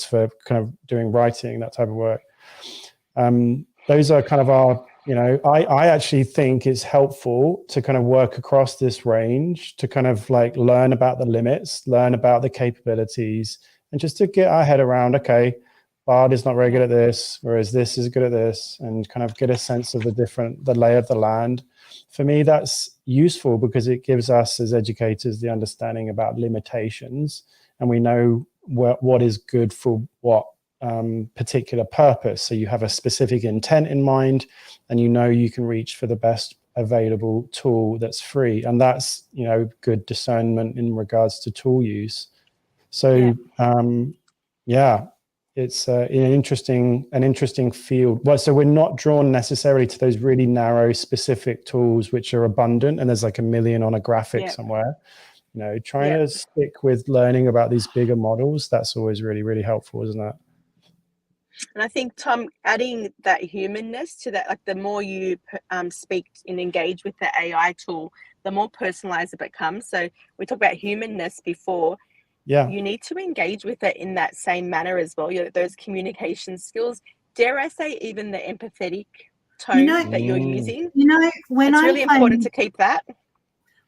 for kind of doing writing, that type of work. Those are kind of our, I actually think it's helpful to kind of work across this range to kind of like learn about the limits, learn about the capabilities, and just to get our head around, okay, Bard is not very good at this, whereas this is good at this, and kind of get a sense of the lay of the land. For me, that's useful because it gives us as educators the understanding about limitations, and we know what is good for what particular purpose. So you have a specific intent in mind, and you can reach for the best available tool that's free, and that's good discernment in regards to tool use. So it's an interesting field. Well, so we're not drawn necessarily to those really narrow specific tools which are abundant, and there's like a million on a graphic somewhere. Trying to stick with learning about these bigger models, that's always really, really helpful, isn't it? And I think, Tom, adding that humanness to that, like the more you speak and engage with the AI tool, the more personalized it becomes. So we talked about humanness before. Yeah. You need to engage with it in that same manner as well. Those communication skills, dare I say, even the empathetic tone that you're using. When it's really important to keep that.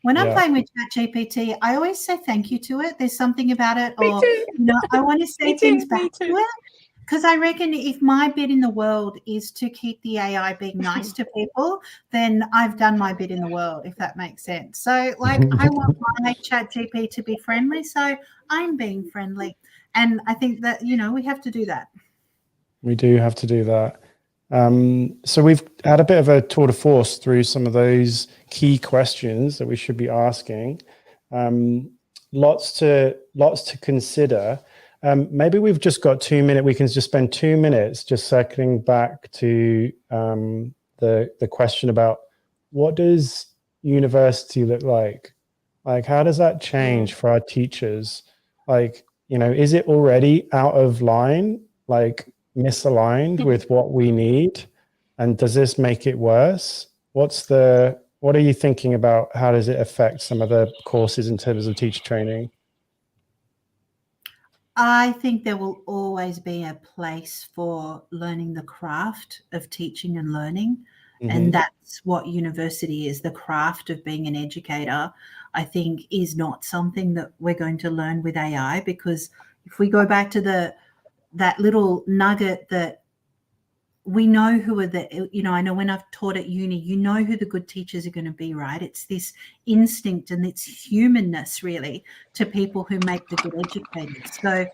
When I'm playing with ChatGPT, I always say thank you to it. There's something about it, Me or too. I want to say things back to it. Because I reckon if my bit in the world is to keep the AI being nice to people, then I've done my bit in the world, if that makes sense. So, like, I want my ChatGPT to be friendly, so I'm being friendly. And I think that, we have to do that. We do have to do that. So we've had a bit of a tour de force through some of those key questions that we should be asking. Lots to consider. Maybe we've just got 2 minutes. We can just spend 2 minutes just circling back to the question about what does university look like? Like, how does that change for our teachers? Like, is it already out of line, like misaligned with what we need? And does this make it worse? What are you thinking about? How does it affect some of the courses in terms of teacher training? I think there will always be a place for learning the craft of teaching and learning. Mm-hmm. And that's what university is. The craft of being an educator, I think, is not something that we're going to learn with AI, because if we go back to that little nugget that we know who are I know when I've taught at uni, who the good teachers are going to be, right? It's this instinct and it's humanness really to people who make the good educators. So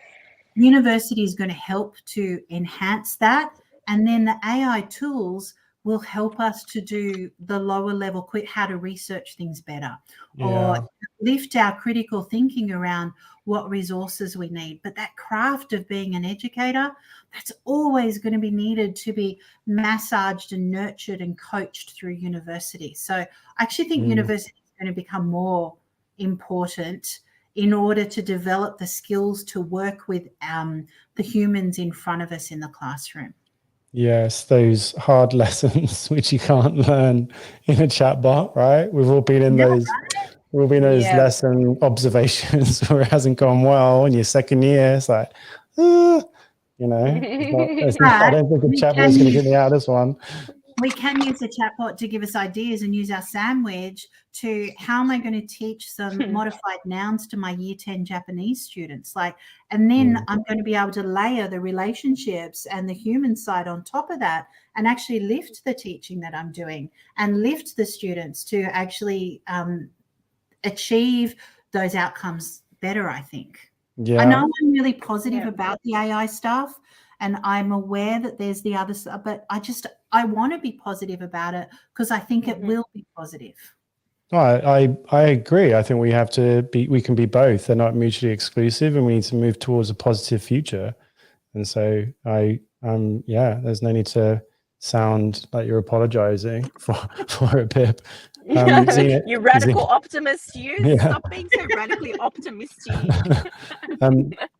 university is going to help to enhance that. And then the AI tools will help us to do the lower level, how to research things better, or lift our critical thinking around what resources we need. But that craft of being an educator, that's always going to be needed to be massaged and nurtured and coached through university. So I actually think university is going to become more important in order to develop the skills to work with the humans in front of us in the classroom. Yes, those hard lessons which you can't learn in a chatbot, right? We've all been in those. We've all been in those lesson observations where it hasn't gone well in your second year. It's like, I don't think a chatbot is going to get me out of this one. we can use the chatbot to give us ideas and use our sandwich to how am I going to teach some modified nouns to my year 10 Japanese students, and then I'm going to be able to layer the relationships and the human side on top of that and actually lift the teaching that I'm doing and lift the students to actually achieve those outcomes better, I think. Yeah. I know I'm really positive about the AI stuff, and I'm aware that there's the other stuff, but I want to be positive about it because I think it will be positive. I agree. I think we can be both. They're not mutually exclusive, and we need to move towards a positive future. And so there's no need to sound like you're apologizing for it, Pip. Zena, you radical optimist, you stop being so radically optimistic.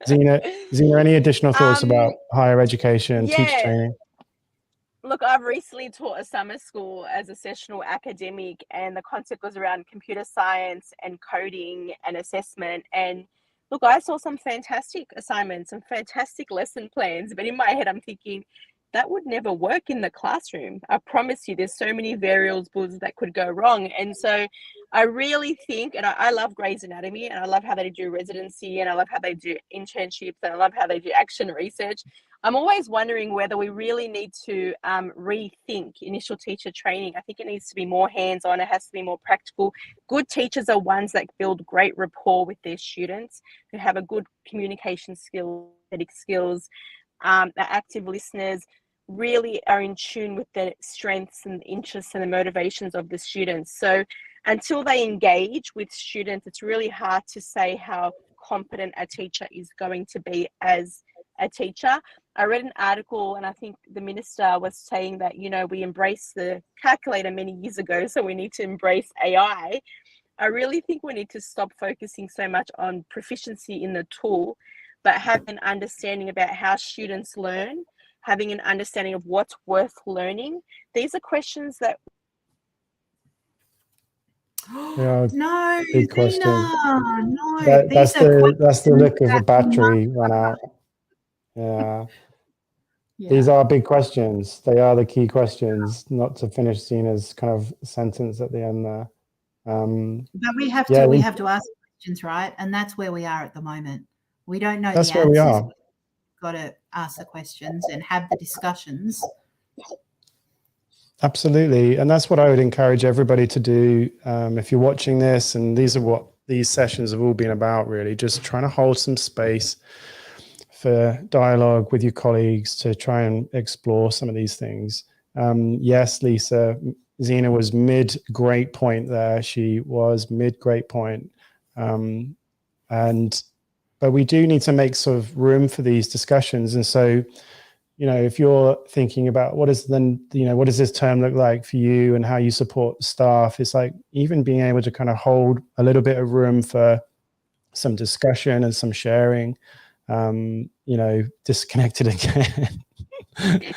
Zena, any additional thoughts about higher education, teacher training? Look, I've recently taught a summer school as a sessional academic, and the concept was around computer science and coding and assessment. And look, I saw some fantastic assignments, some fantastic lesson plans, but in my head, I'm thinking, that would never work in the classroom. I promise you, there's so many variables that could go wrong. And so I really think, and I love Grey's Anatomy, and I love how they do residency, and I love how they do internships, and I love how they do action research. I'm always wondering whether we really need to rethink initial teacher training. I think it needs to be more hands-on. It has to be more practical. Good teachers are ones that build great rapport with their students, who have a good communication skills, are active listeners, really are in tune with the strengths and interests and the motivations of the students. So until they engage with students, it's really hard to say how competent a teacher is going to be as a teacher. I read an article, and I think the minister was saying that, we embraced the calculator many years ago, so we need to embrace AI. I really think we need to stop focusing so much on proficiency in the tool, but have an understanding about how students learn, having an understanding of what's worth learning. These are questions that... No, big question. No. That's the look of a battery run out. Yeah. These are big questions. They are the key questions, not to finish Zena's kind of sentence at the end there. But we have to ask questions, right? And that's where we are at the moment. We don't know the answers. That's where we are. We've got to ask the questions and have the discussions. Absolutely. And that's what I would encourage everybody to do. If you're watching this, and these are what these sessions have all been about, really, just trying to hold some space for dialogue with your colleagues to try and explore some of these things. Yes, Lisa, Zena was mid great point there. She was mid great point. But we do need to make sort of room for these discussions. And so, if you're thinking about what does this term look like for you and how you support staff, it's like even being able to kind of hold a little bit of room for some discussion and some sharing. Disconnected again.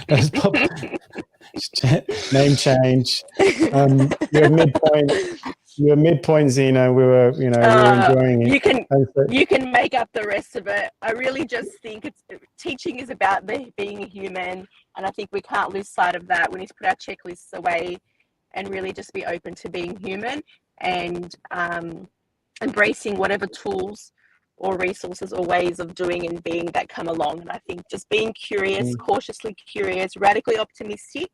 Let's pop name change. You're midpoint, Zena. We were enjoying it. You can make up the rest of it. I really just think teaching is about being a human, and I think we can't lose sight of that. We need to put our checklists away and really just be open to being human and embracing whatever tools or resources or ways of doing and being that come along. And I think just being curious, cautiously curious, radically optimistic,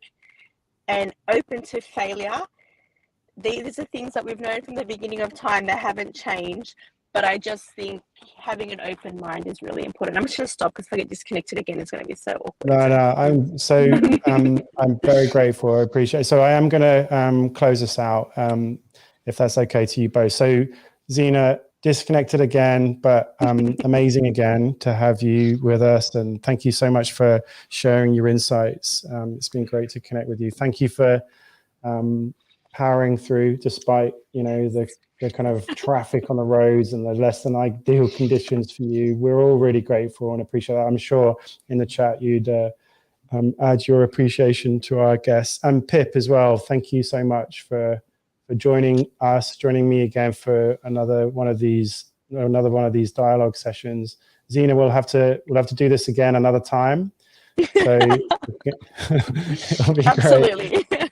and open to failure. These are things that we've known from the beginning of time that haven't changed, but I just think having an open mind is really important. I'm just going to stop because if I get disconnected again, it's going to be so awkward. No, I'm so I'm very grateful. I appreciate it. So I am going to close us out, if that's okay to you both. So Zena, disconnected again, but amazing again to have you with us, and thank you so much for sharing your insights. It's been great to connect with you. Thank you for powering through despite the kind of traffic on the roads and the less than ideal conditions for you. We're all really grateful and appreciate that. I'm sure in the chat you'd add your appreciation to our guests, and Pip as well. Thank you so much for joining me again for another one of these dialogue sessions. Zena, we'll have to do this again another time. So it'll be absolutely great.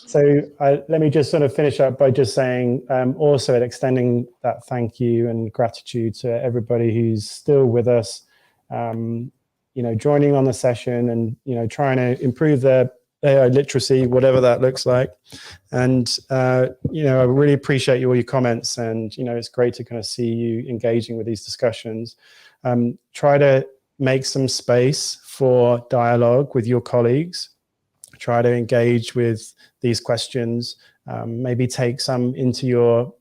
So let me just sort of finish up by just saying also extending that thank you and gratitude to everybody who's still with us, joining on the session and, trying to improve their AI literacy, whatever that looks like. And, I really appreciate all your comments, and, it's great to kind of see you engaging with these discussions. Try to make some space for dialogue with your colleagues. Try to engage with these questions. Maybe take some into your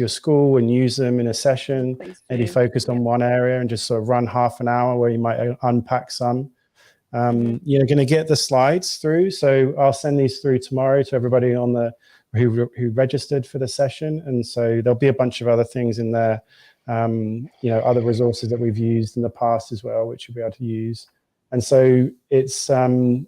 school and use them in a session. Maybe focus on one area and just sort of run half an hour where you might unpack some. You're going to get the slides through, so I'll send these through tomorrow to everybody on who registered for the session, and so there'll be a bunch of other things in there, other resources that we've used in the past as well, which you'll be able to use. And so it's so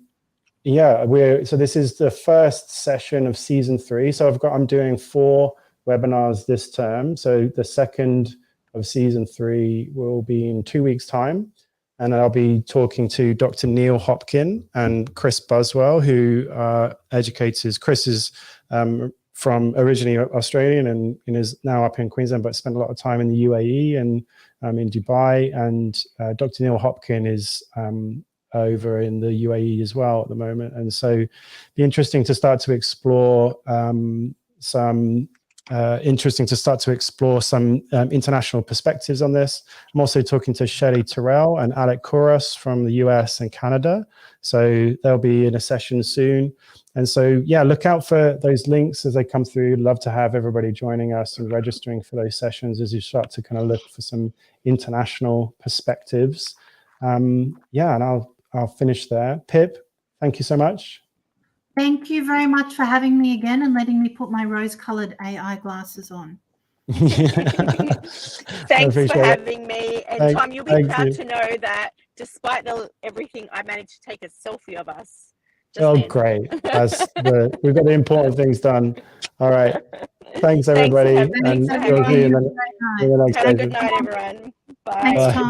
this is the first session of season 3. So I'm doing 4 webinars this term. So the second of season 3 will be in 2 weeks' time. And I'll be talking to Dr. Neil Hopkin and Chris Buswell, who are educators. Chris is from originally Australian and is now up in Queensland, but spent a lot of time in the UAE and in Dubai. And Dr. Neil Hopkin is over in the UAE as well at the moment. And so it'd be interesting to start to explore some international perspectives on this. I'm also talking to Shelley Terrell and Alec Kouros from the US and Canada. So they'll be in a session soon. And so, look out for those links as they come through. Love to have everybody joining us and registering for those sessions as you start to kind of look for some international perspectives. And I'll finish there. Pip, thank you so much. Thank you very much for having me again and letting me put my rose-colored AI glasses on. Thanks for having me. And Tom, you'll be proud to know that despite everything, I managed to take a selfie of us. Great. We've got the important things done. All right. Thanks, everybody. Thanks for having me. And we'll see you in the next Have a good night, everyone. Bye. Thanks, Tom.